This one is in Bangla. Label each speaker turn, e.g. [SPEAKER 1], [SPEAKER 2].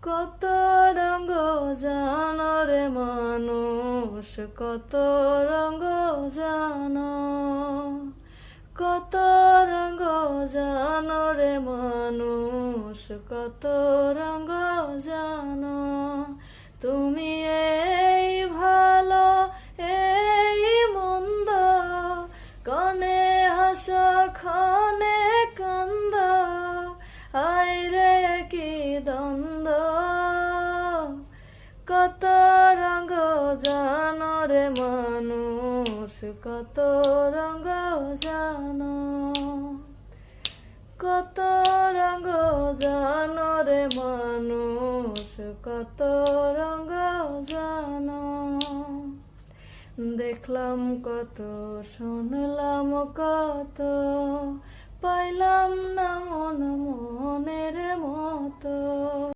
[SPEAKER 1] কত রঙ জানো রে মানুষ, কত রঙ জানো, কত রঙ জানো রে মানুষ, কত রঙ জানো। তুমি এই ভালো এই মন্দ, কনে হাসো ক্ষণে কান্দ, হায় রে কি দ্বন্দ্ব। কত রঙ জানো রে মানুষ, কত রঙ জানো, কত রঙ জানো রে মানুষ, কত রঙ জানো। দেখলাম কত, শুনলাম কত, পাইলাম না মন মনের মতো।